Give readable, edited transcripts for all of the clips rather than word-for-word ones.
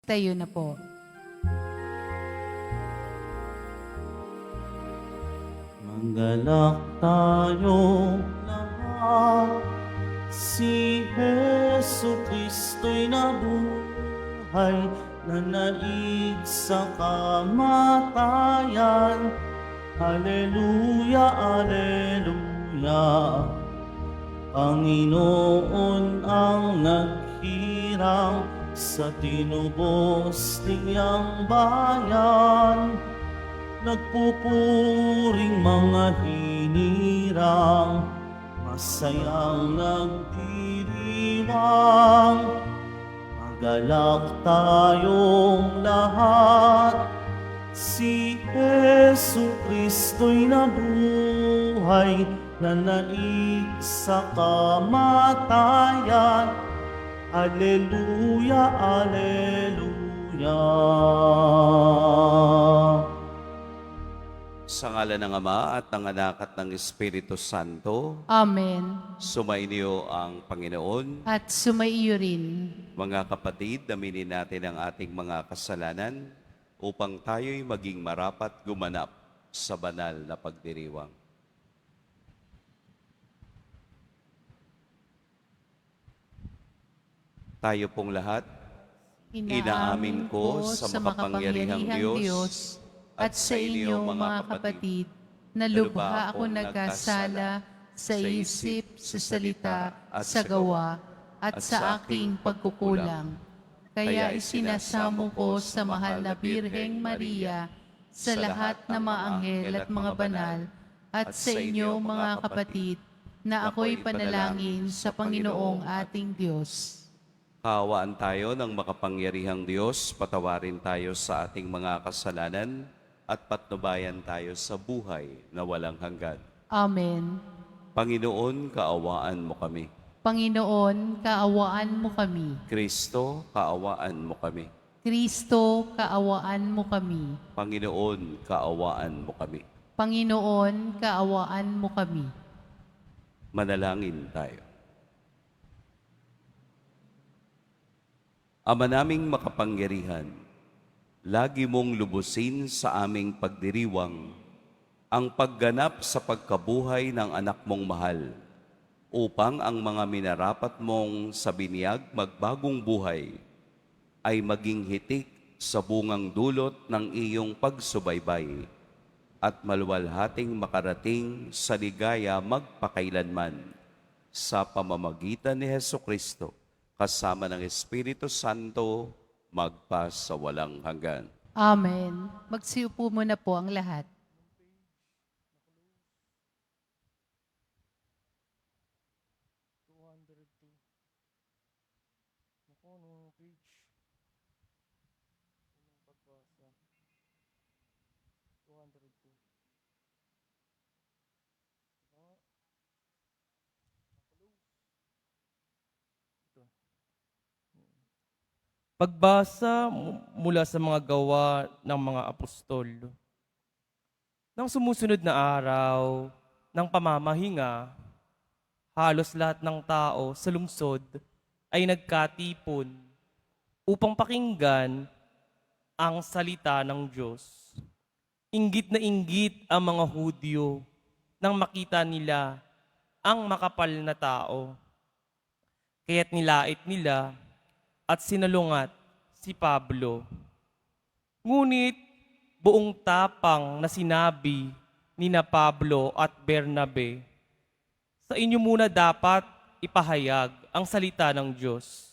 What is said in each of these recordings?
Tayo na po. Manggalak tayo lahat, si Hesu Kristo'y nabuhay, nanaig sa kamatayan. Alleluia, Alleluia. Panginoon ang naghirang sa tinubos niyang bayan. Nagpupuring mga hinirang, masayang nagdiriwang. Magalak tayong lahat, si Hesu Kristo'y nabuhay, nanaig sa kamatayan. Alleluia, Alleluia. Sa ngala ng Ama at ng Anak at ng Espiritu Santo, Amen. sumainyo ang Panginoon. At sumaiyo rin. Mga kapatid, aminin natin ang ating mga kasalanan upang tayo'y maging marapat gumanap sa banal na pagdiriwang. Tayo pong lahat, inaamin ko sa makapangyarihang Diyos at sa inyo mga kapatid na lubha ako nagkasala sa isip, sa salita, sa gawa, at sa aking pagkukulang. Kaya isinasamo ko sa mahal na Birheng Maria, sa lahat ng mga anghel at mga banal, at sa inyo mga kapatid, na ako'y panalangin sa Panginoong ating Diyos. Kaawaan tayo ng makapangyarihang Diyos, patawarin tayo sa ating mga kasalanan at patnubayan tayo sa buhay na walang hanggan. Amen. Panginoon, kaawaan mo kami. Panginoon, kaawaan mo kami. Kristo, kaawaan mo kami. Kristo, kaawaan mo kami. Panginoon, kaawaan mo kami. Panginoon, kaawaan mo kami. Manalangin tayo. Ama naming makapangyarihan, lagi mong lubusin sa aming pagdiriwang ang pagganap sa pagkabuhay ng anak mong mahal, upang ang mga minarapat mong sa biniyag magbagong buhay ay maging hitik sa bungang dulot ng iyong pagsubaybay at maluwalhating makarating sa ligaya magpakailanman sa pamamagitan ni Hesukristo, kasama ng Espiritu Santo, magpa sa walang hanggan. Amen. Magsiupo muna po ang lahat. Pagbasa mula sa mga gawa ng mga apostol. Nang sumusunod na araw ng pamamahinga, halos lahat ng tao sa lungsod ay nagkatipon upang pakinggan ang salita ng Diyos. Inggit na inggit ang mga Hudyo nang makita nila ang makapal na tao. Kaya't nilait nila at sinalungat si Pablo. Ngunit buong tapang na sinabi ni na Pablo at Bernabe, sa inyo muna dapat ipahayag ang salita ng Diyos.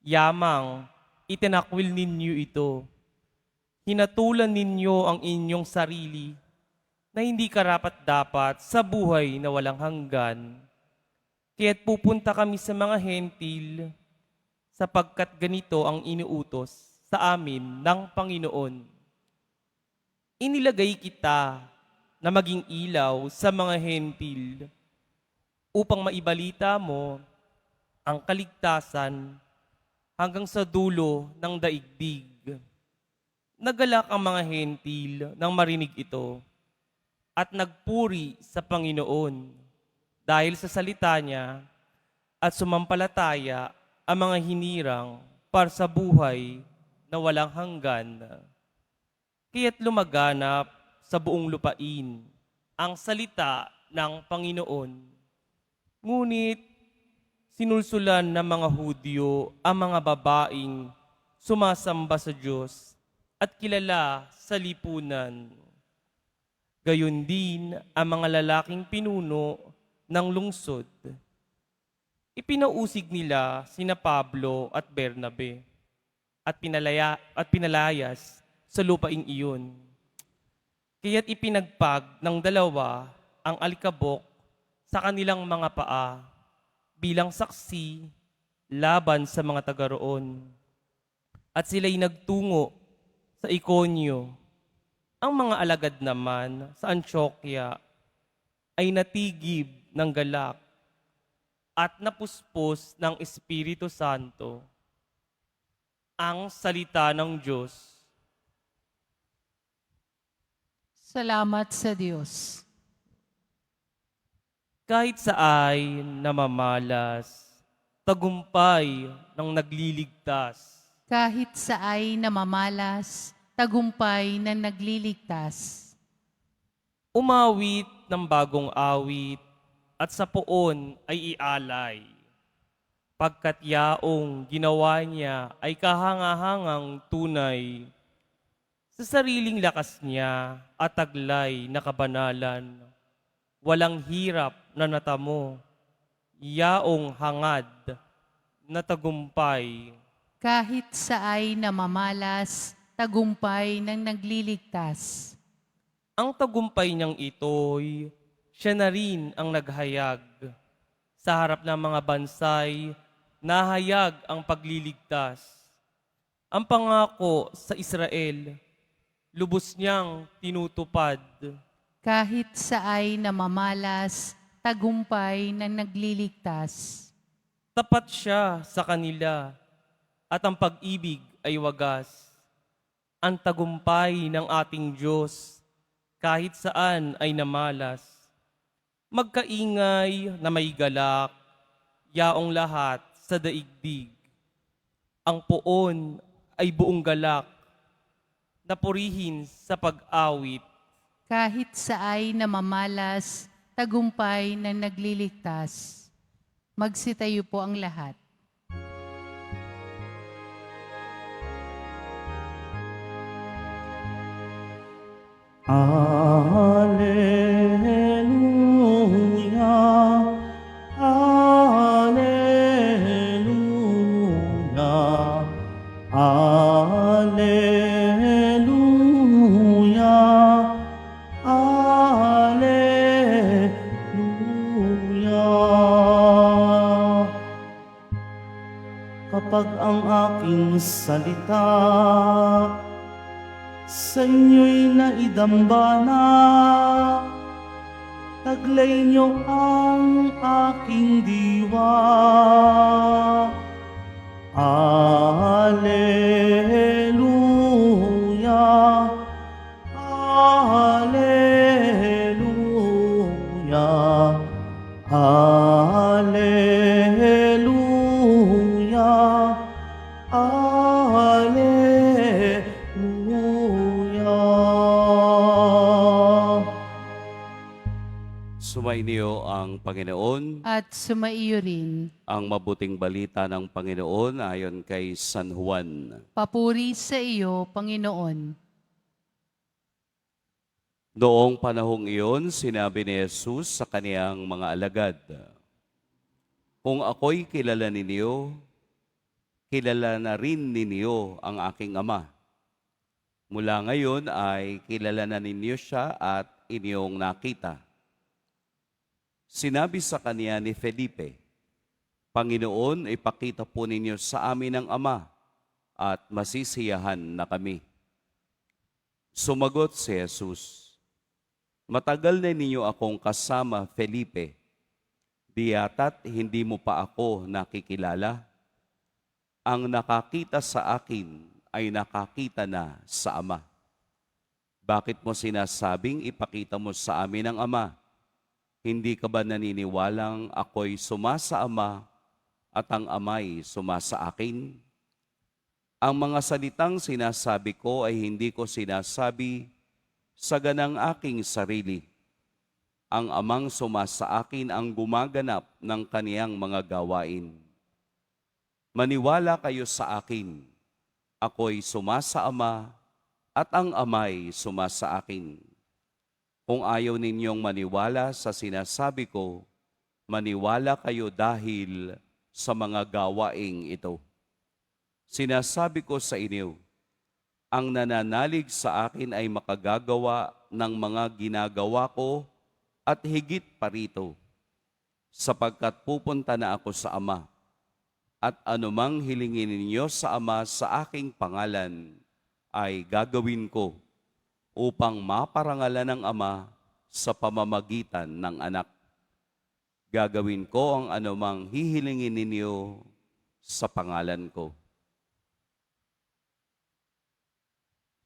Yamang itinakwil ninyo ito. Hinatulan ninyo ang inyong sarili na hindi karapat-dapat sa buhay na walang hanggan. Kaya't pupunta kami sa mga hentil sapagkat ganito ang inuutos sa amin ng Panginoon. Inilagay kita na maging ilaw sa mga hentil upang maibalita mo ang kaligtasan hanggang sa dulo ng daigdig. Nagalak ang mga hentil nang marinig ito at nagpuri sa Panginoon dahil sa salita niya at sumampalataya ang mga hinirang para sa buhay na walang hanggan. Kaya't lumaganap sa buong lupain ang salita ng Panginoon. Ngunit sinulsulan ng mga Hudyo ang mga babaeng sumasamba sa Diyos at kilala sa lipunan. Gayon din ang mga lalaking pinuno ng lungsod. Ipinausig nila sina Pablo at Bernabe at pinalayas sa lupaing iyon. Kaya't ipinagpag ng dalawa ang alikabok sa kanilang mga paa bilang saksi laban sa mga taga roon. At sila'y nagtungo sa Ikonyo. Ang mga alagad naman sa Antioquia ay natigib ng galak at napuspos ng Espiritu Santo. Ang salita ng Diyos. Salamat sa Diyos. Kahit sa ay namamalas, tagumpay ng nagliligtas. Kahit sa ay namamalas, tagumpay na nagliligtas. Umawit ng bagong awit at sa poon ay ialay. Pagkat yaong ginawa niya ay kahangahangang tunay. Sa sariling lakas niya at taglay na kabanalan, walang hirap na natamo, yaong hangad na tagumpay. Kahit sa ay namamalas, tagumpay ng nagliligtas. Ang tagumpay niyang ito'y siya na rin ang naghayag. Sa harap ng mga bansay, nahayag ang pagliligtas. Ang pangako sa Israel, lubos niyang tinutupad. Kahit sa ay namamalas, tagumpay ng nagliligtas. Tapat siya sa kanila at ang pag-ibig ay wagas. Ang tagumpay ng ating Diyos kahit saan ay namalas. Magkaingay na may galak, yaong lahat sa daigdig. Ang poon ay buong galak, napurihin sa pag-awit. Kahit sa ay namamalas, tagumpay ng nagliligtas. Magsitayo po ang lahat. Alleluia, Alleluia, Alleluia, Alleluia. Kapag ang aking salita sa inyo'y naidambana, taglay niyo ang aking diwa. Alleluia, Alleluia, Alleluia, Alleluia. Sumainyo ang Panginoon, At sumaiyo rin. ang mabuting balita ng Panginoon ayon kay San Juan. Papuri sa iyo, Panginoon. Noong panahong iyon, sinabi ni Jesus sa kaniyang mga alagad, "Kung ako'y kilala ninyo, kilala na rin ninyo ang aking Ama. Mula ngayon ay kilala na ninyo siya at inyong nakita." Sinabi sa kaniya ni Felipe, "Panginoon, ipakita po ninyo sa amin ang Ama at masisiyahan na kami." Sumagot si Jesus, "Matagal na ninyo akong kasama, Felipe. Di yata't hindi mo pa ako nakikilala? Ang nakakita sa akin ay nakakita na sa Ama. Bakit mo sinasabing ipakita mo sa amin ang Ama? Hindi ka ba naniniwalang ako'y suma sa Ama at ang Ama'y suma sa akin? Ang mga salitang sinasabi ko ay hindi ko sinasabi sa ganang aking sarili. Ang amang sumasa akin ang gumaganap ng kaniyang mga gawain. Maniwala kayo sa akin. Ako'y sumasa Ama at ang Ama'y sumasa akin. Kung ayaw ninyong maniwala sa sinasabi ko, maniwala kayo dahil sa mga gawaing ito. Sinasabi ko sa inyo, ang nananalig sa akin ay makagagawa ng mga ginagawa ko at higit pa rito, sapagkat pupunta na ako sa Ama, at anumang hilingin ninyo sa Ama sa aking pangalan ay gagawin ko upang maparangalan ng Ama sa pamamagitan ng Anak. Gagawin ko ang anumang hihilingin ninyo sa pangalan ko.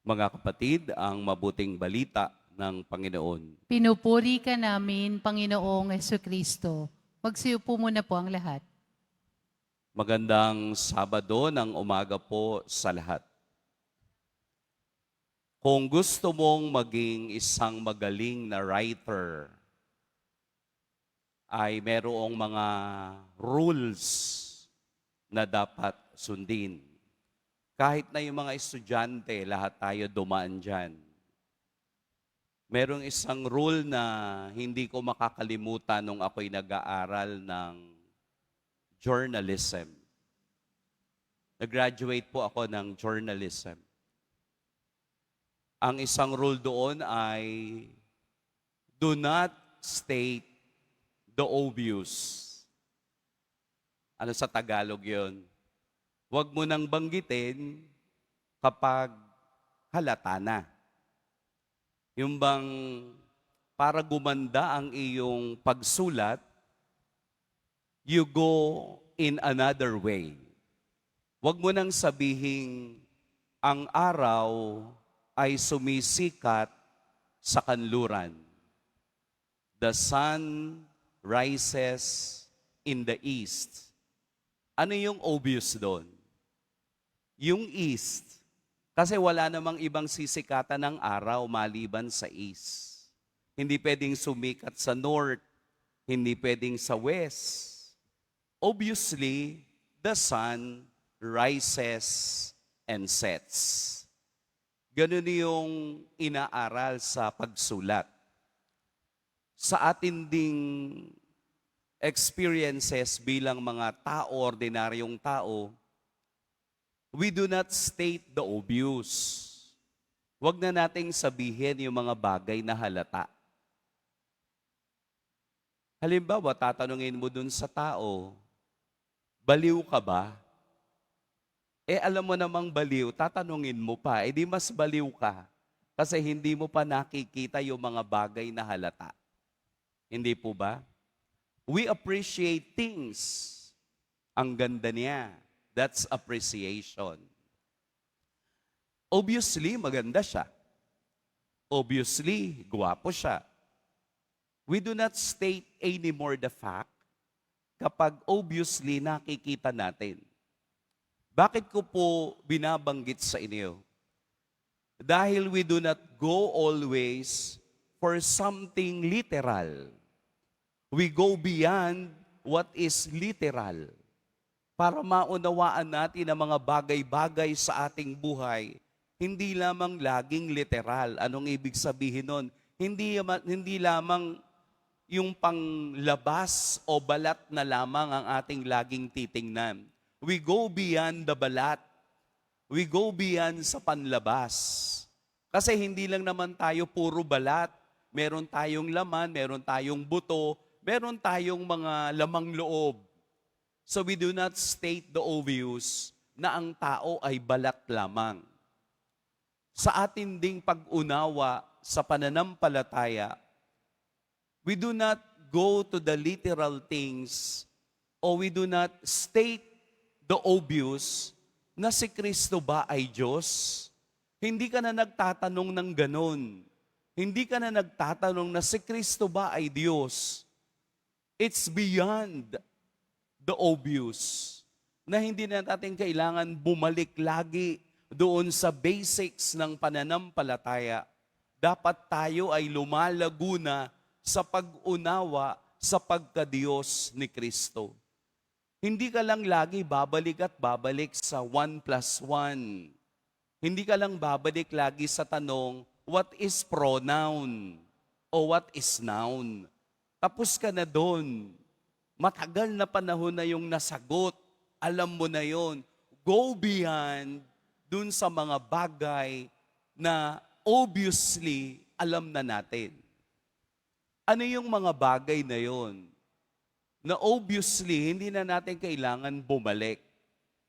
Mga kapatid, ang mabuting balita ng Panginoon. Pinupuri ka namin, Panginoong Jesucristo. Magsiupo muna po ang lahat. Magandang Sabado ng umaga po sa lahat. Kung gusto mong maging isang magaling na writer, ay merong mga rules na dapat sundin. Kahit na yung mga estudyante, lahat tayo dumaan dyan. Merong isang rule na hindi ko makakalimutan nung ako'y nag-aaral ng journalism. Nag-graduate po ako ng journalism. Ang isang rule doon ay do not state the obvious. Ano sa Tagalog yun? Huwag mo nang banggitin kapag halata na. Yung bang para gumanda ang iyong pagsulat, you go in another way. Huwag mo nang sabihin ang araw ay sumisikat sa kanluran. The sun rises in the east. Ano yung obvious doon? Yung east. Kasi wala namang ibang sisikatan ng araw maliban sa east. Hindi pwedeng sumikat sa north. Hindi pwedeng sa west. Obviously, the sun rises and sets. Ganun yung inaaral sa pagsulat. Sa atin ding experiences bilang mga tao, ordinaryong tao, we do not state the obvious. Huwag na nating sabihin yung mga bagay na halata. Halimbawa, tatanungin mo dun sa tao, baliw ka ba? Alam mo namang baliw, tatanungin mo pa, di mas baliw ka. Kasi hindi mo pa nakikita yung mga bagay na halata. Hindi po ba? We appreciate things. Ang ganda niya. That's appreciation. Obviously, maganda siya. Obviously, guwapo siya. We do not state anymore the fact kapag obviously nakikita natin. Bakit ko po binabanggit sa inyo? Dahil we do not go always for something literal. We go beyond what is literal. Para maunawaan natin ang mga bagay-bagay sa ating buhay, hindi lamang laging literal. Anong ibig sabihin nun? Hindi lamang yung panglabas o balat na lamang ang ating laging titingnan. We go beyond the balat. We go beyond sa panlabas. Kasi hindi lang naman tayo puro balat. Meron tayong laman, meron tayong buto, meron tayong mga lamang loob. So we do not state the obvious na ang tao ay balat lamang. Sa atin ding pag-unawa sa pananampalataya, we do not go to the literal things or we do not state the obvious na si Kristo ba ay Diyos? Hindi ka na nagtatanong ng ganon. Hindi ka na nagtatanong na si Kristo ba ay Diyos? It's beyond the obvious. na hindi na natin kailangan bumalik lagi doon sa basics ng pananampalataya. Dapat tayo ay lumalago na sa pag-unawa sa pagka-Diyos ni Kristo. Hindi ka lang lagi babalik at babalik sa 1+1. Hindi ka lang babalik lagi sa tanong, what is pronoun o what is noun? Tapos ka na doon. Matagal na panahon na yung nasagot. Alam mo na yon. Go beyond dun sa mga bagay na obviously alam na natin. Ano yung mga bagay na yon? Na obviously hindi na natin kailangan bumalik.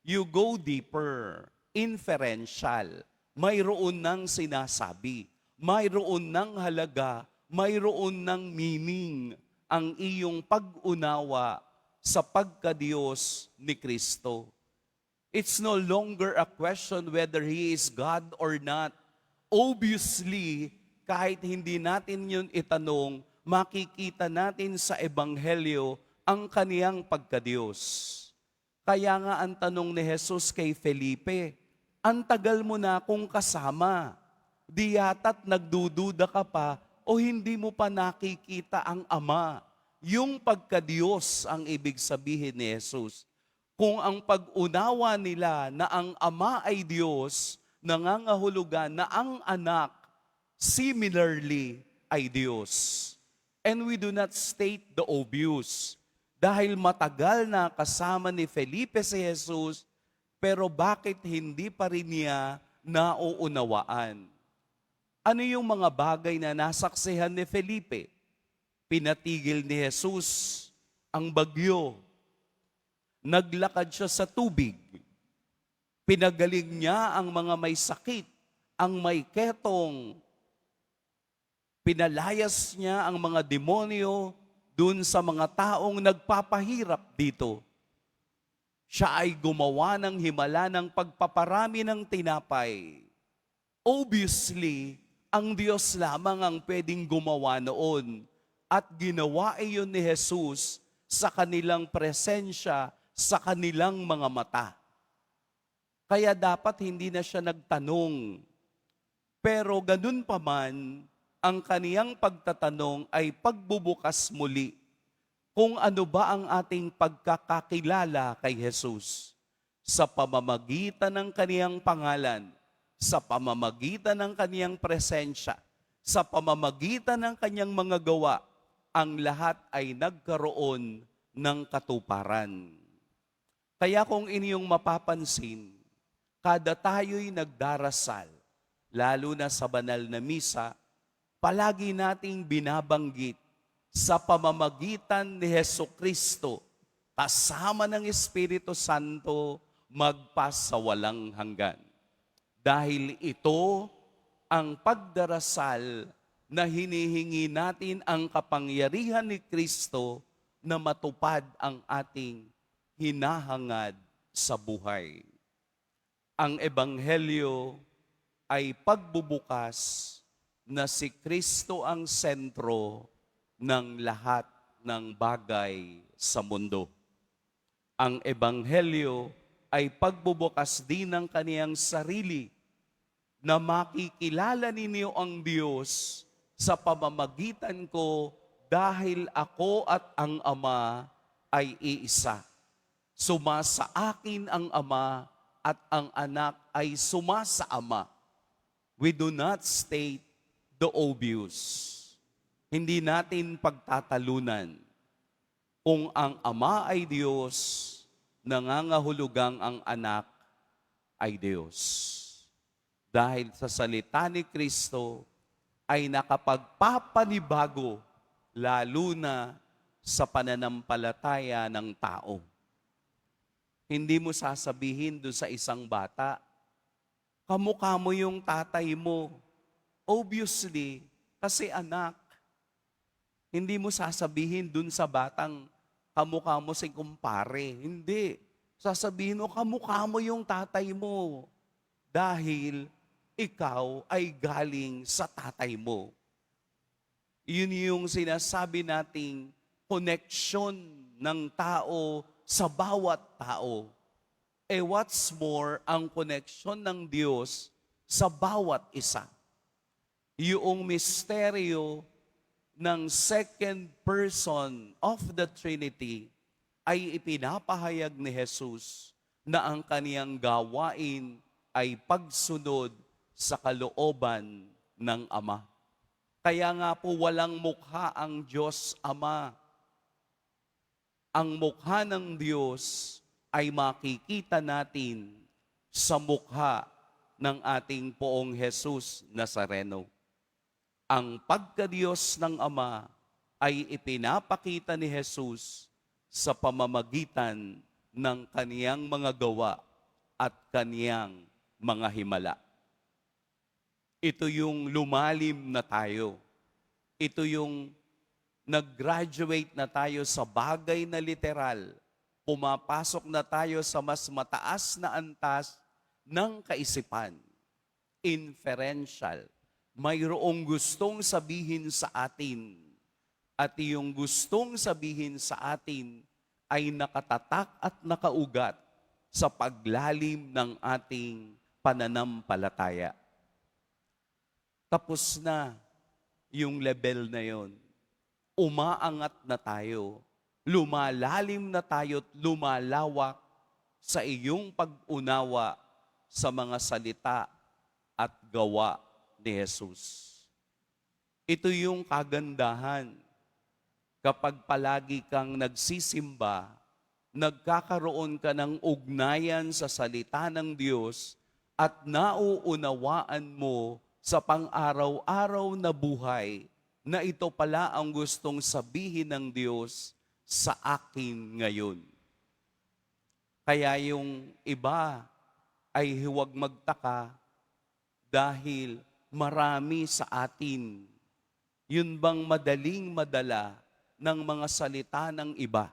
You go deeper, inferential. Mayroon ng sinasabi, mayroon ng halaga, mayroon ng meaning ang iyong pag-unawa sa pagka-Diyos ni Kristo. It's no longer a question whether He is God or not. Obviously, kahit hindi natin yun itanong, makikita natin sa Ebanghelyo ang kaniyang pagka-Diyos. Kaya nga ang tanong ni Jesus kay Felipe, ang tagal mo na akong kasama. Di yata't nagdududa ka pa o hindi mo pa nakikita ang Ama. Yung pagka-Diyos ang ibig sabihin ni Jesus. Kung ang pag-unawa nila na ang Ama ay Diyos, nangangahulugan na ang anak similarly ay Diyos. And we do not state the obvious. Dahil matagal na kasama ni Felipe si Jesus, pero bakit hindi pa rin niya nauunawaan? Ano yung mga bagay na nasaksihan ni Felipe? Pinatigil ni Jesus ang bagyo. Naglakad siya sa tubig. Pinagaling niya ang mga may sakit, ang may ketong. Pinalayas niya ang mga demonyo dun sa mga taong nagpapahirap dito. Siya ay gumawa ng himala ng pagpaparami ng tinapay. Obviously, ang Diyos lamang ang pwedeng gumawa noon. At ginawa iyon ni Jesus sa kanilang presensya, sa kanilang mga mata. Kaya dapat hindi na siya nagtanong. Pero ganun pa man, ang kaniyang pagtatanong ay pagbubukas muli kung ano ba ang ating pagkakakilala kay Jesus sa pamamagitan ng kaniyang pangalan, sa pamamagitan ng kaniyang presensya, sa pamamagitan ng kaniyang mga gawa, ang lahat ay nagkaroon ng katuparan. Kaya kung inyong mapapansin, kada tayo'y nagdarasal, lalo na sa banal na misa, palagi nating binabanggit sa pamamagitan ni Hesukristo, kasama ng Espiritu Santo, magpasawalang hanggan. Dahil ito ang pagdarasal na hinihingi natin ang kapangyarihan ni Kristo na matupad ang ating hinahangad sa buhay. Ang Ebanghelyo ay pagbubukas na si Kristo ang sentro ng lahat ng bagay sa mundo. Ang Ebanghelyo ay pagbubukas din ng kaniyang sarili na makikilala ninyo ang Diyos sa pamamagitan ko dahil ako at ang Ama ay iisa. Sumasa akin ang Ama at ang anak ay sumasa Ama. We do not state the obvious. Hindi natin pagtatalunan. Kung ang Ama ay Diyos, nangangahulugang ang anak ay Diyos. Dahil sa salita ni Kristo ay nakapagpapanibago lalo na sa pananampalataya ng tao. Hindi mo sasabihin doon sa isang bata, kamukha mo yung tatay mo. Obviously, kasi anak. Hindi mo sasabihin doon sa batang, kamukha mo si kumpare. Hindi. Sasabihin mo, kamukha mo yung tatay mo. Dahil ikaw ay galing sa tatay mo. Yun yung sinasabi nating connection ng tao sa bawat tao. what's more, ang koneksyon ng Diyos sa bawat isa. Yung misteryo ng second person of the Trinity ay ipinapahayag ni Jesus na ang kaniyang gawain ay pagsunod sa kalooban ng Ama. Kaya nga po walang mukha ang Diyos Ama. Ang mukha ng Diyos ay makikita natin sa mukha ng ating Poong Jesus Nazareno. Ang pagka-Diyos ng Ama ay ipinapakita ni Jesus sa pamamagitan ng kaniyang mga gawa at kaniyang mga himala. Ito yung lumalim na tayo. Ito yung nag-graduate na tayo sa bagay na literal. Pumapasok na tayo sa mas mataas na antas ng kaisipan. Inferential. Mayroong gustong sabihin sa atin. At yung gustong sabihin sa atin ay nakatatak at nakaugat sa paglalim ng ating pananampalataya. Tapos na yung level na yon. Umaangat na tayo. Lumalalim na tayo at lumalawak sa iyong pag-unawa sa mga salita at gawa ni Jesus. Ito yung kagandahan kapag palagi kang nagsisimba, nagkakaroon ka ng ugnayan sa salita ng Diyos at nauunawaan mo sa pang-araw-araw na buhay na ito pala ang gustong sabihin ng Diyos sa akin ngayon. Kaya yung iba ay huwag magtaka dahil marami sa atin. Yun bang madaling madala ng mga salita ng iba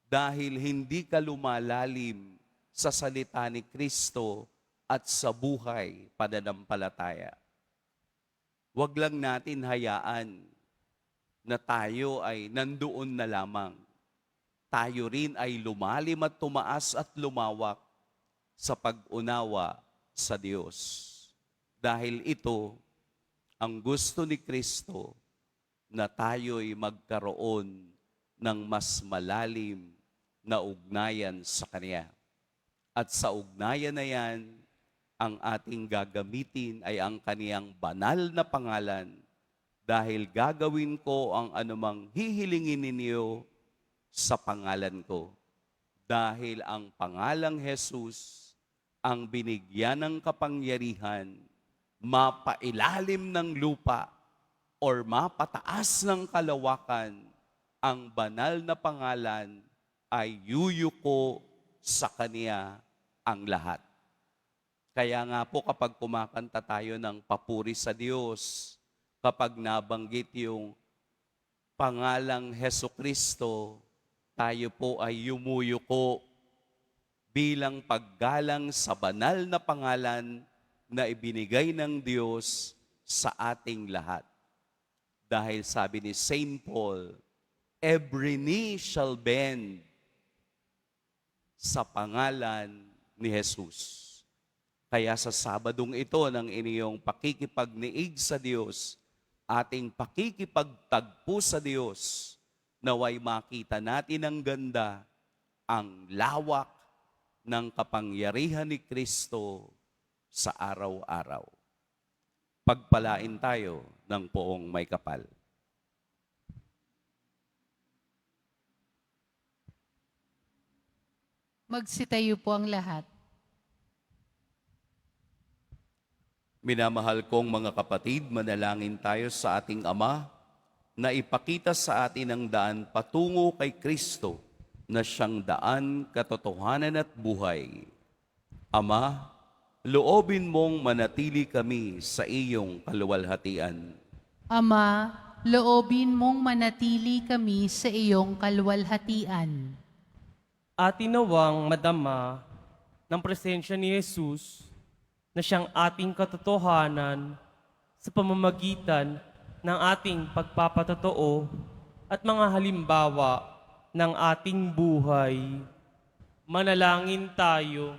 dahil hindi ka lumalalim sa salita ni Kristo at sa buhay pananampalataya. Huwag lang natin hayaan na tayo ay nandoon na lamang. Tayo rin ay lumalim at tumaas at lumawak sa pag-unawa sa Diyos. Dahil ito ang gusto ni Kristo na tayo'y magkaroon ng mas malalim na ugnayan sa Kanya. At sa ugnayan na yan, ang ating gagamitin ay ang Kaniyang banal na pangalan dahil gagawin ko ang anumang hihilingin ninyo sa pangalan ko. Dahil ang pangalang Jesus ang binigyan ng kapangyarihan mapailalim ng lupa or mapataas ng kalawakan, ang banal na pangalan ay yuyuko sa Kanya ang lahat. Kaya nga po kapag kumakanta tayo ng papuri sa Diyos, kapag nabanggit yung pangalang Hesukristo, tayo po ay yumuyuko bilang paggalang sa banal na pangalan na ibinigay ng Diyos sa ating lahat. Dahil sabi ni Saint Paul, every knee shall bend sa pangalan ni Jesus. Kaya sa Sabadong ito ng inyong pakikipagniig sa Diyos, ating pakikipagtagpo sa Diyos, naway makita natin ang ganda, ang lawak ng kapangyarihan ni Kristo sa araw-araw. Pagpalain tayo ng poong may kapal. Magsitayo po ang lahat. Minamahal kong mga kapatid, manalangin tayo sa ating Ama na ipakita sa atin ang daan patungo kay Kristo na siyang daan, katotohanan at buhay. Ama, loobin mong manatili kami sa iyong kaluwalhatian. Ama, loobin mong manatili kami sa iyong kaluwalhatian. Atin nawang madama ng presensya ni Jesus na siyang ating katotohanan sa pamamagitan ng ating pagpapatotoo at mga halimbawa ng ating buhay. Manalangin tayo.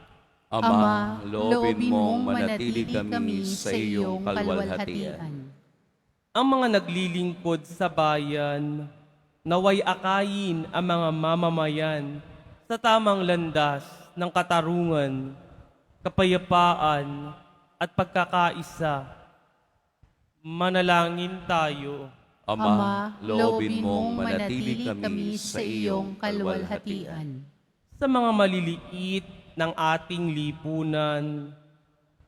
Ama, loobin mong manatili kami sa iyong kalwalhatian. Ang mga naglilingkod sa bayan, naway akayin ang mga mamamayan sa tamang landas ng katarungan, kapayapaan at pagkakaisa. Manalangin tayo. Ama, loobin mong manatili kami sa iyong kalwalhatian. Sa mga maliliit ng ating lipunan,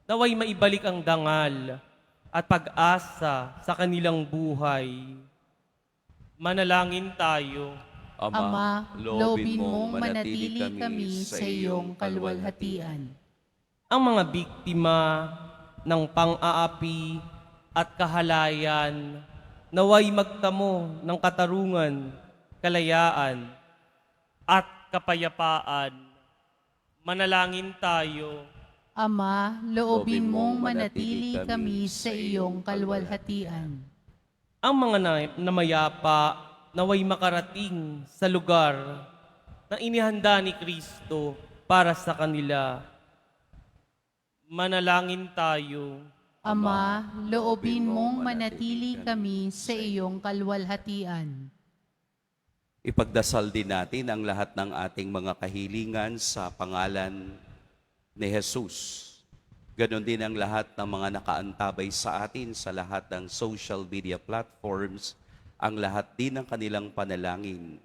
naway maibalik ang dangal at pag-asa sa kanilang buhay. Manalangin tayo. Ama, loobin mong manatili kami sa iyong kalwalhatian. Ang mga biktima ng pang-aapi at kahalayan, naway magtamo ng katarungan, kalayaan, at kapayapaan. Manalangin tayo. Ama, loobin mong manatili kami sa iyong kalwalhatian. Ang mga namayapa naway makarating sa lugar na inihanda ni Kristo para sa kanila. Manalangin tayo. Ama, loobin mong manatili kami sa iyong kalwalhatian. Ipagdasal din natin ang lahat ng ating mga kahilingan sa pangalan ni Jesus. Ganon din ang lahat ng mga nakaantabay sa atin sa lahat ng social media platforms. Ang lahat din ng kanilang panalangin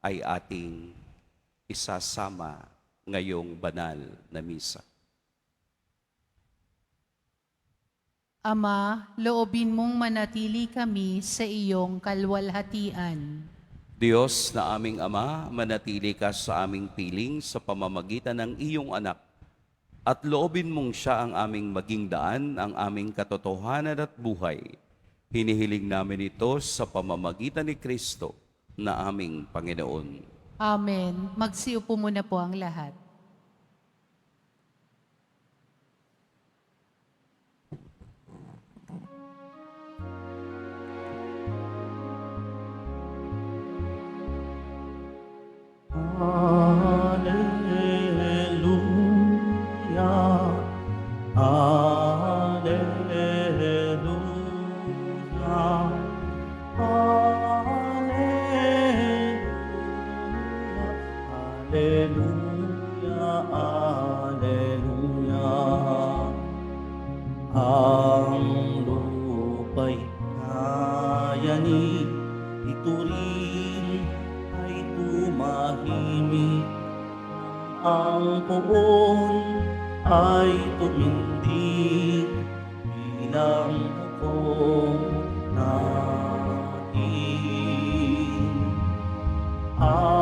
ay ating isasama ngayong banal na misa. Ama, loobin mong manatili kami sa iyong kalwalhatian. Diyos na aming Ama, manatili ka sa aming piling sa pamamagitan ng iyong anak. At loobin mong siya ang aming maging daan, ang aming katotohanan at buhay. Hinihiling namin ito sa pamamagitan ni Kristo na aming Panginoon. Amen. Magsiupo muna po ang lahat. Hallelujah. Hallelujah. Hallelujah. Hallelujah. Ang lupa'y kayani, ito rin ay tumahimik. Ang poon ay tumindig bilang hukong natin. Alleluia,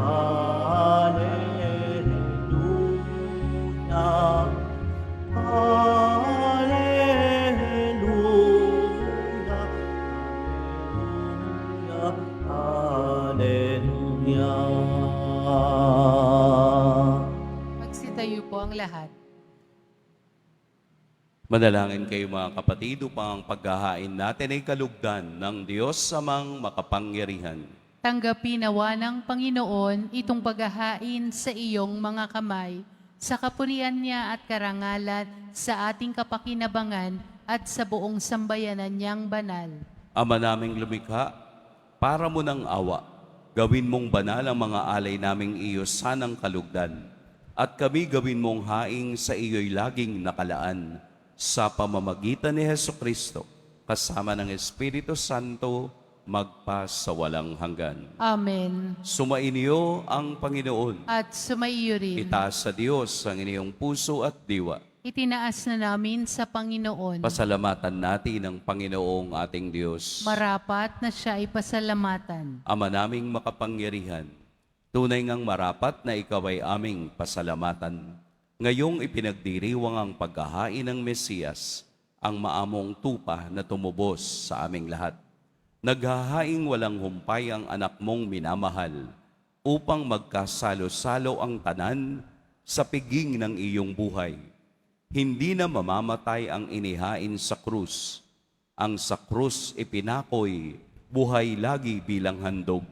Alleluia, Alleluia, Alleluia. Magsitayo po ang lahat. Manalangin kayo mga kapatid upang ang paghahain natin ay kalugdan ng Diyos amang makapangyarihan. Tanggapin nawa ng Panginoon itong paghahain sa iyong mga kamay, sa kapurihan niya at karangalan, sa ating kapakinabangan at sa buong sambayanan niyang banal. Ama naming lumikha, para mo ng awa, gawin mong banal ang mga alay naming iyo sanang kalugdan, at kami gawin mong haing sa iyo'y laging nakalaan, sa pamamagitan ni Hesukristo, kasama ng Espiritu Santo, magpa sa walang hanggan. Amen. Sumainyo ang Panginoon. At sumaiyo rin. Itaas sa Diyos ang inyong puso at diwa. Itinaas na namin sa Panginoon. Pasalamatan natin ang Panginoong ating Diyos. Marapat na siya ay pasalamatan. Ama naming makapangyarihan, tunay ngang marapat na ikaw ay aming pasalamatan. Ngayong ipinagdiriwang ang paghahain ng Mesiyas, ang maamong tupa na tumubos sa aming lahat. Naghahaing walang humpay ang anak mong minamahal, upang magkasalo-salo ang tanan sa piging ng iyong buhay. Hindi na mamamatay ang inihain sa krus. Ang sa krus ipinakoy buhay lagi bilang handog.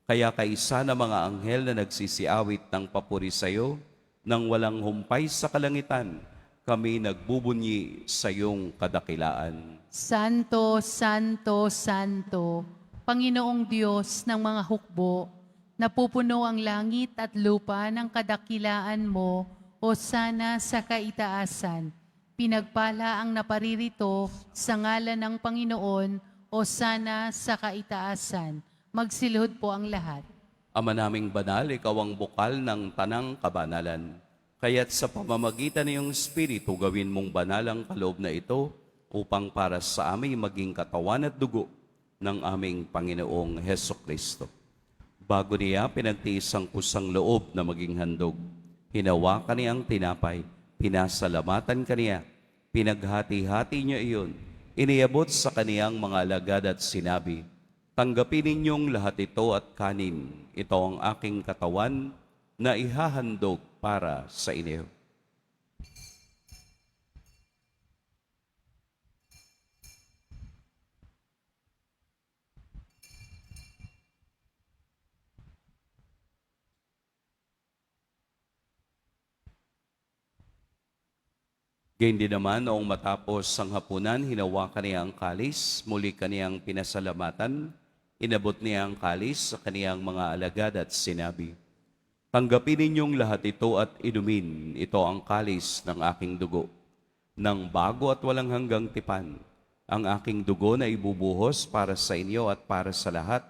Kaya kaisa na mga anghel na nagsisiawit ng papuri sa iyo, nang walang humpay sa kalangitan, kami nagbubunyi sa iyong kadakilaan. Santo, Santo, Santo, Panginoong Diyos ng mga hukbo, napupuno ang langit at lupa ng kadakilaan mo, o sana sa kaitaasan. Pinagpala ang naparirito sa ngalan ng Panginoon, o sana sa kaitaasan. Magsilhod po ang lahat. Ama naming banal, ikaw ang bukal ng tanang kabanalan. Kaya't sa pamamagitan ng iyong Espiritu, gawin mong banal ang kaloob na ito upang para sa amin maging katawan at dugo ng aming Panginoong Heso Kristo. Bago niya pinagtiis ang kusang loob na maging handog, hinawakan niya ang tinapay, pinasalamatan kaniya, pinaghati-hati niya iyon, iniabot sa kaniyang mga alagad at sinabi, "Tanggapin ninyong lahat ito at kanin. Ito ang aking katawan na ihahandog para sa inyo." Gayun din naman, noong matapos ang hapunan, hinawakan niya ang kalis, muli kaniyang pinasalamatan, inabot niya ang kalis sa kaniyang mga alagad at sinabi, "Tanggapin ninyong lahat ito at inumin. Ito ang kalis ng aking dugo, ng bago at walang hanggang tipan. Ang aking dugo na ibubuhos para sa inyo at para sa lahat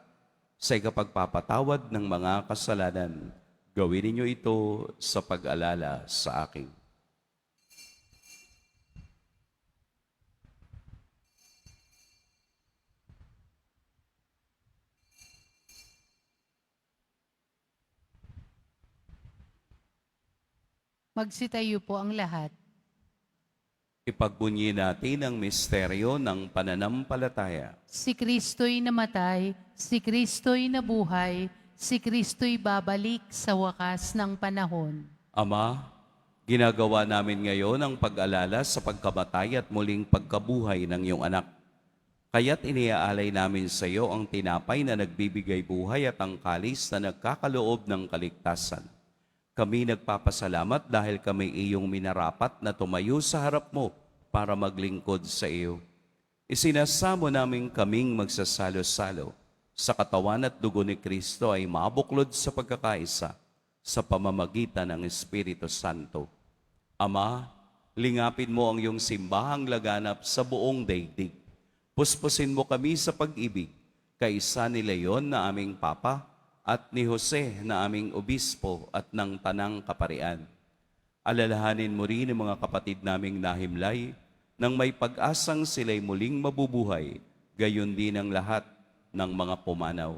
sa ikapagpapatawad ng mga kasalanan. Gawin ninyo ito sa pag-alala sa akin." Magsitayo po ang lahat. Ipagbunyi natin ang misteryo ng pananampalataya. Si Kristo'y namatay, si Kristo'y nabuhay, si Kristo'y babalik sa wakas ng panahon. Ama, ginagawa namin ngayon ang pag-alala sa pagkamatay at muling pagkabuhay ng iyong anak. Kaya't iniaalay namin sa iyo ang tinapay na nagbibigay buhay at ang kalis na nagkakaloob ng kaligtasan. Kami nagpapasalamat dahil kami iyong minarapat na tumayo sa harap mo para maglingkod sa iyo. Isinasamo namin kaming magsasalo-salo sa katawan at dugo ni Kristo ay mabuklod sa pagkakaisa sa pamamagitan ng Espiritu Santo. Ama, lingapin mo ang iyong simbahang laganap sa buong daigdig. Puspusin mo kami sa pag-ibig, kaisa ni Leon na aming Papa, at ni Jose na aming obispo at ng tanang kaparian. Alalahanin mo rin ang mga kapatid naming nahimlay nang may pag-asang sila'y muling mabubuhay, gayon din ang lahat ng mga pumanaw.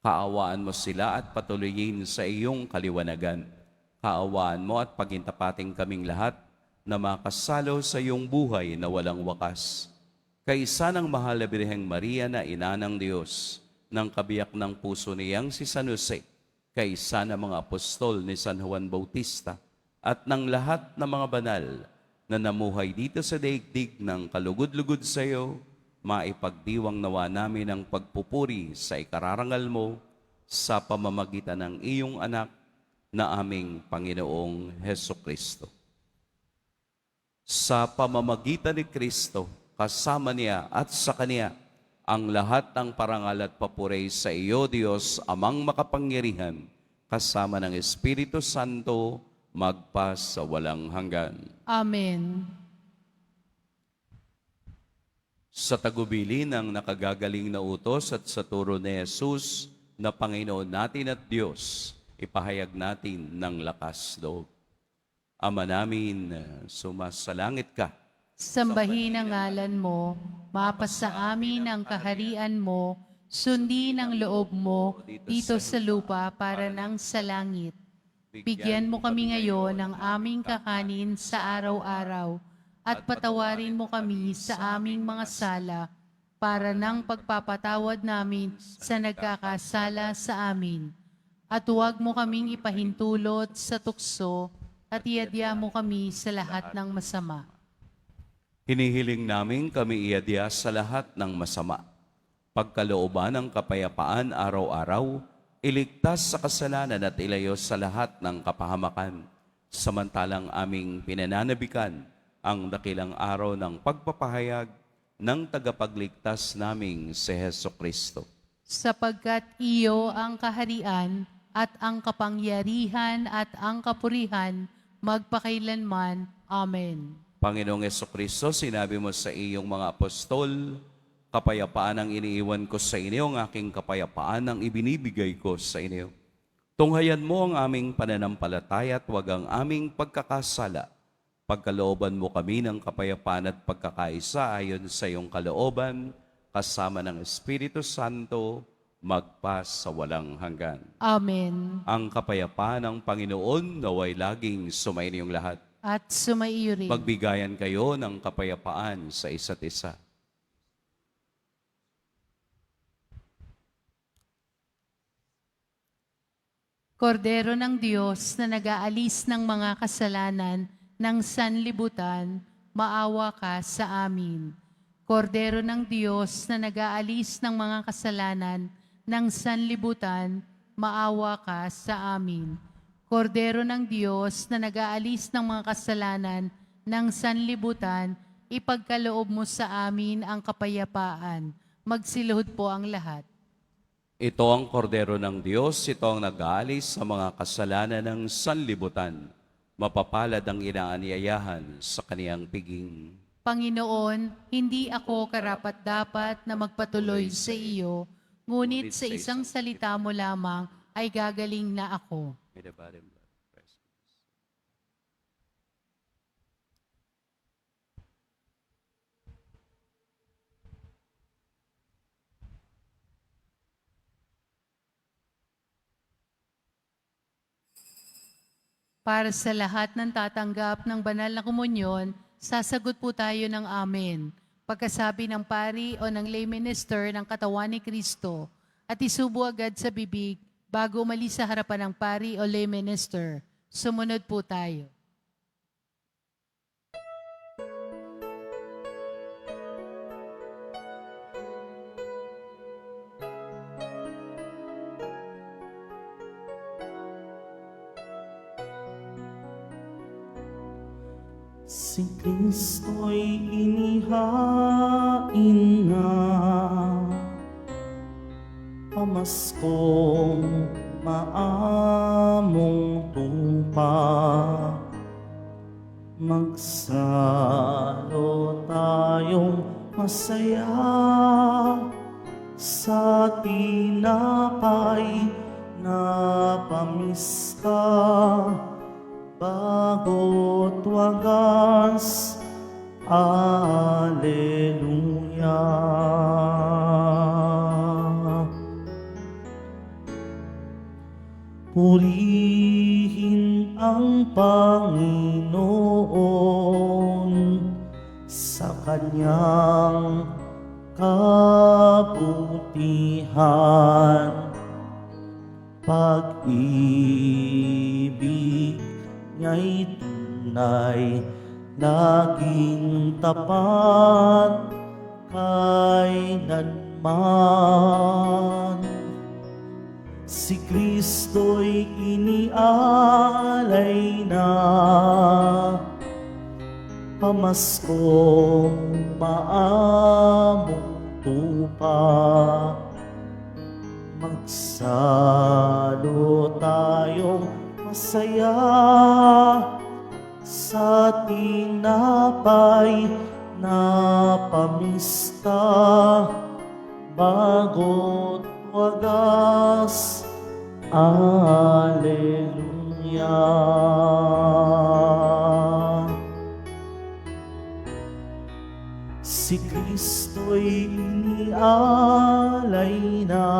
Kaawaan mo sila at patuloyin sa iyong kaliwanagan. Kaawaan mo at pagintapating kaming lahat na makasalo sa iyong buhay na walang wakas. Kaisa ng mahal na Birheng Maria na ina ng Diyos, ng kabiyak ng puso niyang si San Jose, kaisa ng mga apostol ni San Juan Bautista, at ng lahat ng mga banal na namuhay dito sa daigdig ng kalugod-lugod sa iyo, maipagdiwang nawa namin ang pagpupuri sa ikararangal mo sa pamamagitan ng iyong anak na aming Panginoong Heso Kristo. Sa pamamagitan ni Kristo, kasama niya at sa Kanya, ang lahat ng parangal at papuri sa iyo, Diyos, Amang makapangyarihan, kasama ng Espiritu Santo, magpa sa walang hanggan. Amen. Sa tagubili ng nakagagaling na utos at sa turo ni Jesus na Panginoon natin at Diyos, ipahayag natin ng lakas loob. Ama namin, sumasalangit ka. Sambahin ang ngalan mo, mapasa amin ang kaharian mo, sundin ang loob mo dito sa lupa para nang sa langit. Bigyan mo kami ngayon ng aming kakanin sa araw-araw at patawarin mo kami sa aming mga sala para nang pagpapatawad namin sa nagkakasala sa amin. At huwag mo kaming ipahintulot sa tukso at iadya mo kami sa lahat ng masama. Hinihiling namin kami iadya sa lahat ng masama. Pagkalooban ng kapayapaan araw-araw, iligtas sa kasalanan at ilayo sa lahat ng kapahamakan. Samantalang aming pinananabikan ang dakilang araw ng pagpapahayag ng tagapagligtas naming si Heso Kristo. Sapagkat iyo ang kaharian at ang kapangyarihan at ang kapurihan magpakailanman. Amen. Panginoong Heso Kristo, sinabi mo sa iyong mga apostol, kapayapaan ang iniiwan ko sa inyo, ang aking kapayapaan ang ibinibigay ko sa inyo. Tunghayan mo ang aming pananampalataya at huwag ang aming pagkakasala. Pagkalooban mo kami ng kapayapaan at pagkakaisa ayon sa iyong kalooban, kasama ng Espiritu Santo, magpa sa walang hanggan. Amen. Ang kapayapaan ng Panginoon naway laging sumainyong lahat. At sumaiyo rin. Magbigayan kayo ng kapayapaan sa isa't isa. Kordero ng Diyos na nag-aalis ng mga kasalanan ng sanlibutan, maawa ka sa amin. Kordero ng Diyos na nag-aalis ng mga kasalanan ng sanlibutan, maawa ka sa amin. Kordero ng Diyos na nag-aalis ng mga kasalanan ng sanlibutan, ipagkaloob mo sa amin ang kapayapaan. Magsiluhod po ang lahat. Ito ang kordero ng Diyos, ito ang nag-aalis sa mga kasalanan ng sanlibutan. Mapapalad ang inaanyayahan sa kaniyang piging. Panginoon, hindi ako karapat-dapat na magpatuloy sa iyo, ngunit sa isang salita mo lamang ay gagaling na ako. May the body and blood of Christ. Para sa lahat ng tatanggap ng banal na komunyon, sasagot po tayo ng amen. Pagkasabi ng pari o ng lay minister ng katawan ni Kristo at isubo agad sa bibig bago umalis sa harapan ng pari o lay minister. Sumunod po tayo. Si Kristo'y inihain na, pamaskong maamong tupa. Magsalo tayong masaya sa tinapay na pamista. Bago't wagas, Alleluia. Purihin ang Panginoon sa kanyang kabutihan. Pag-ibig niya'y tunay, laging tapat kailanman. Si Kristo'y inialay na, pamaskong maamong tupa. Magsalo tayong masaya sa tinapay na pamista. Bago't wagas, Alleluia. Si Kristo'y inialay na,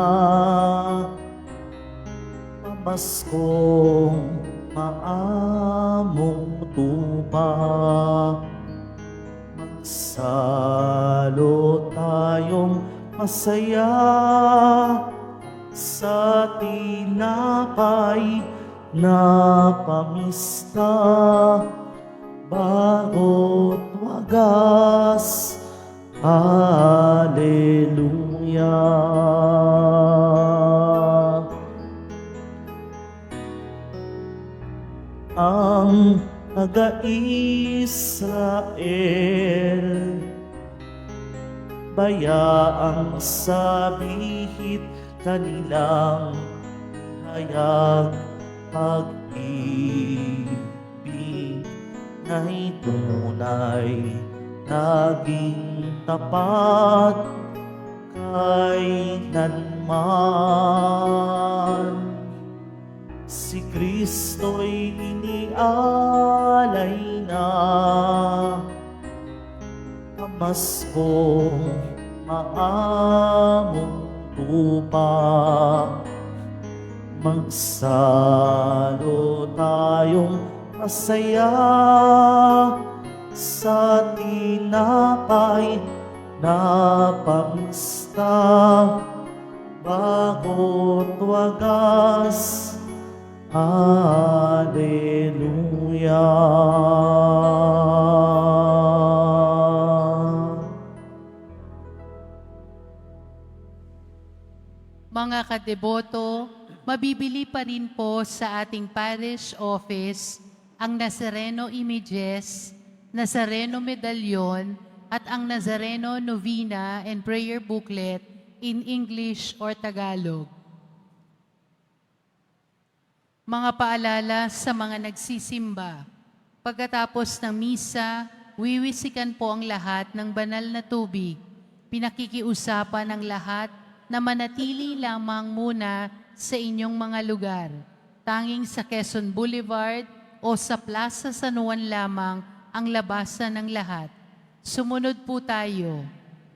pamaskong maamong tupa. Magsalo tayong masaya sa tinapay na pamista. bago't wagas. Hallelujah. Ang taga-Israel, bayaang sabihit kanilang hayag pag-ibig na'y tunay, naging tapat kailanman. Si Kristo'y inialay na, pamaskong maamong tupa. Magsalo tayong masaya sa tinapay na pamista, bago't wagas. Hallelujah. Mga kadeboto, mabibili pa rin po sa ating parish office ang Nazareno images, Nazareno medallion, at ang Nazareno novena and prayer booklet in English or Tagalog. Mga paalala sa mga nagsisimba. Pagkatapos ng misa, wiwisikan po ang lahat ng banal na tubig. Pinakikiusapan ng lahat na manatili lamang muna sa inyong mga lugar. Tanging sa Quezon Boulevard o sa Plaza San Juan lamang ang labasan ng lahat. Sumunod po tayo.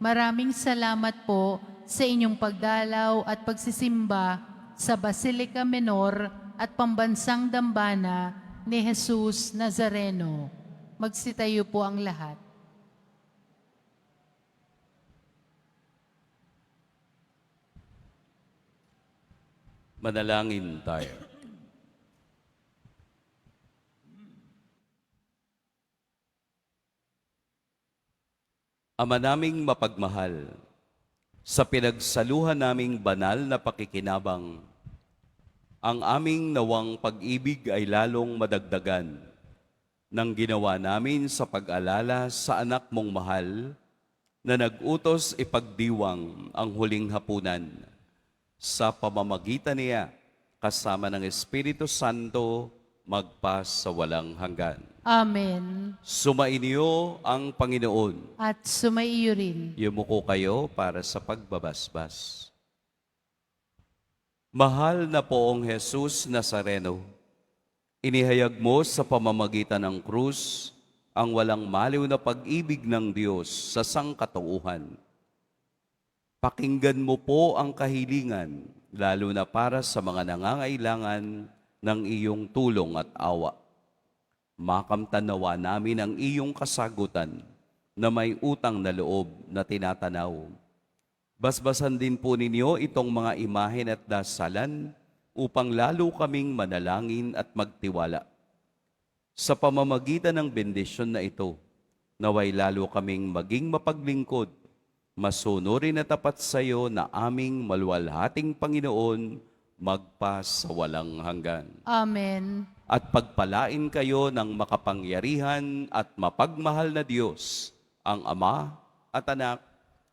Maraming salamat po sa inyong pagdalaw at pagsisimba sa Basilica Menor at Pambansang Dambana ni Jesus Nazareno. Magsitayo po ang lahat. Manalangin tayo. Ama naming mapagmahal, sa pinagsaluhan naming banal na pakikinabang, ang aming nawang pag-ibig ay lalong madagdagan ng ginawa namin sa pag-alala sa anak mong mahal na nag-utos ipagdiwang ang huling hapunan. Sa pamamagitan niya, kasama ng Espiritu Santo, magpas sa walang hanggan. Amen. Sumainyo ang Panginoon. At sumaiyo rin. Yumuko kayo para sa pagbabasbas. Mahal na poong Jesus Nazareno, inihayag mo sa pamamagitan ng krus ang walang maliw na pag-ibig ng Diyos sa sangkatauhan. Pakinggan mo po ang kahilingan, lalo na para sa mga nangangailangan ng iyong tulong at awa. Makamtanawa namin ang iyong kasagutan na may utang na loob na tinatanaw. Basbasan din po ninyo itong mga imahen at dasalan upang lalo kaming manalangin at magtiwala. Sa pamamagitan ng bendisyon na ito, naway lalo kaming maging mapaglingkod, masunurin at tapat sa iyo na aming maluwalhating Panginoon, magpas sa walang hanggan. Amen. At pagpalain kayo ng makapangyarihan at mapagmahal na Diyos, ang Ama at Anak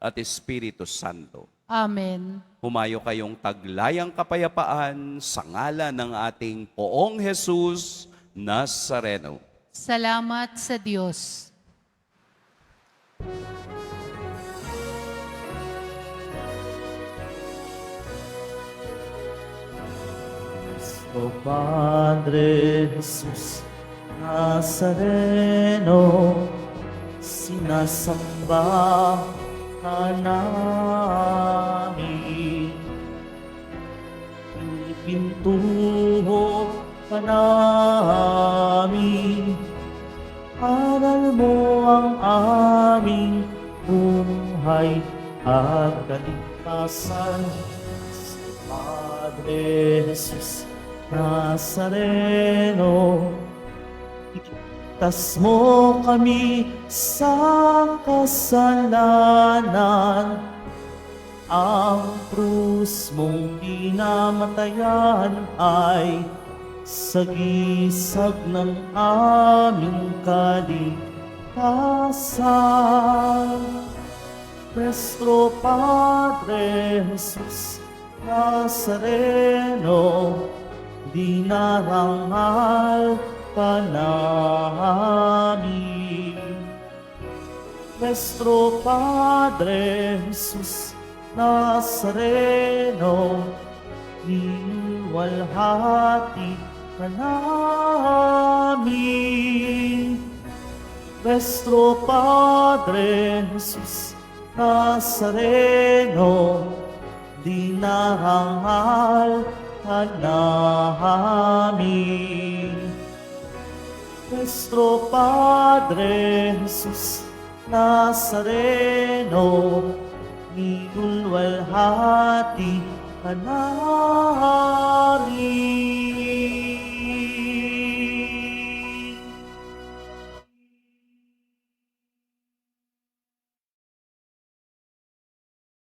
at Espiritu Santo. Amen. Humayo kayong taglayang kapayapaan sa ngalan ng ating poong Jesus Nazareno. Salamat sa Diyos. O Padre Jesus Nazareno, sinasamba ka namin. Ipintuho ka namin, aral mo ang aming buhay at kaligtasan. Si Padre Jesus Nazareno, Ligtas mo kami sa kasalanan. Ang krus mong pinamatayan ay sagisag ng aming kaligtasan. Nuestro Padre Jesus Nazareno, dinarangal ka namin. Nuestro Padre Jesus Nazareno, niwalhati ka namin. Nuestro Padre Jesus Nazareno, dinarangal ka namin. Nuestro Padre Jesus Nazareno, ninulwalhati ka namin.